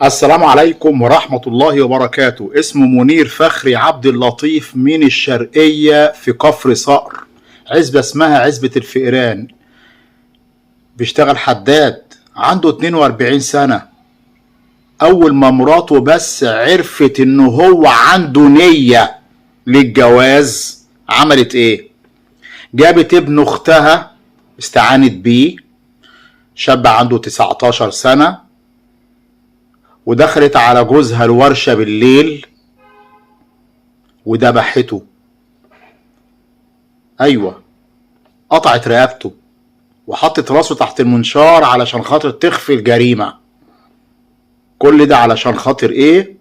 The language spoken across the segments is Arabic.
السلام عليكم ورحمة الله وبركاته. اسمه منير فخري عبد اللطيف من الشرقية في كفر صقر، عزبة اسمها عزبة الفئران. بيشتغل حداد، عنده 42 سنة. أول ما مراته بس عرفت إنه هو عنده نية للجواز عملت إيه؟ جابت ابن أختها، استعانت بيه، شاب عنده 19 سنة، ودخلت على جوزها الورشة بالليل وذبحته. ايوه، قطعت رقبته وحطت راسه تحت المنشار علشان خاطر تخفي الجريمة. كل ده علشان خاطر ايه؟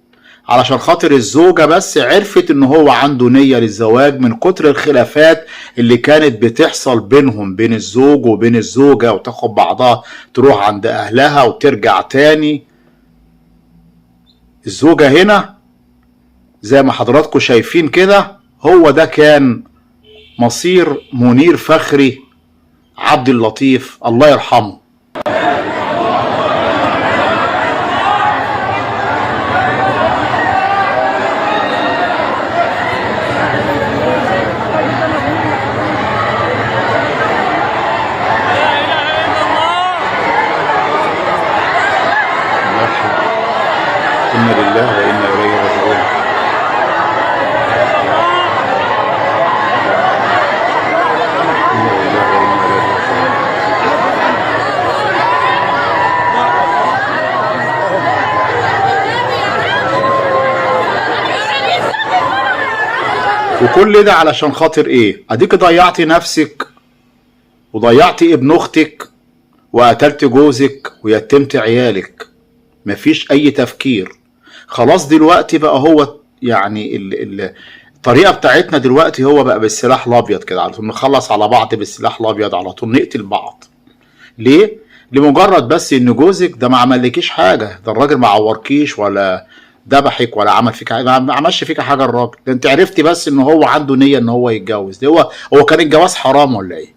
علشان خاطر الزوجة بس عرفت ان هو عنده نية للزواج من كتر الخلافات اللي كانت بتحصل بينهم، بين الزوج وبين الزوجة، وتاخد بعضها تروح عند اهلها وترجع تاني. الزوجة هنا زي ما حضراتكم شايفين كده، هو ده كان مصير منير فخري عبد اللطيف، الله يرحمه. إنا لله وإنا إليه راجعون. إنا لله وإنا إليه راجعون. وكل ده علشان خاطر إيه؟ أديك ضيعتي نفسك وضيعتي ابن أختك وقتلت جوزك ويتمت عيالك. مفيش أي تفكير. خلاص دلوقتي بقى هو يعني الطريقة بتاعتنا دلوقتي هو بقى بالسلاح الابيض كده، على طول نخلص على بعض بالسلاح الابيض، على طول نقتل بعض. ليه؟ لمجرد بس ان جوزك ده ما عملكيش حاجة، ده الراجل ما عوركيش ولا ذبحك ولا عمل فيك حاجة، ما عملش فيك حاجة الراجل ده. انت عرفتي بس ان هو عنده نية ان هو يتجوز. هو كان الجواز حرام ولا ايه؟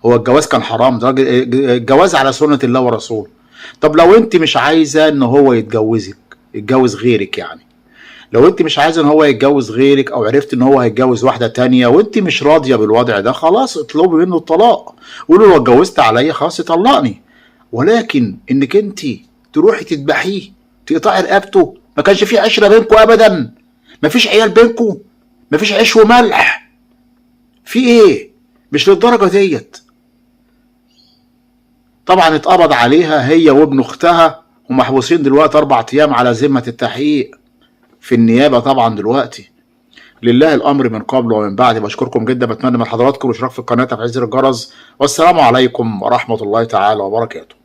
هو الجواز كان حرام؟ ده الجواز على سنة الله ورسوله. طب لو انت مش عايزة ان هو يتجوزك، يتجوز غيرك، يعني لو انت مش عايزه ان هو يتجوز غيرك، او عرفت ان هو هيتجوز واحده تانية وانت مش راضيه بالوضع ده، خلاص اطلبي منه الطلاق. قولوا لو اتجوزت عليا خلاص يطلقني. ولكن انك انت تروحي تذبحيه، تقطعي رقبته، ما كانش في عشره بينكم ابدا، ما فيش عيال بينكم، ما فيش عيش وملح، في ايه؟ مش للدرجه ديت. طبعا اتقبض عليها هي وابن اختها، ومحبوسين دلوقتي 4 ايام على ذمه التحقيق في النيابة. طبعا دلوقتي لله الأمر من قبل ومن بعد. بشكركم جدا، بتمنى من حضراتكم الاشتراك في القناة وتفعيل زر الجرس، والسلام عليكم ورحمة الله تعالى وبركاته.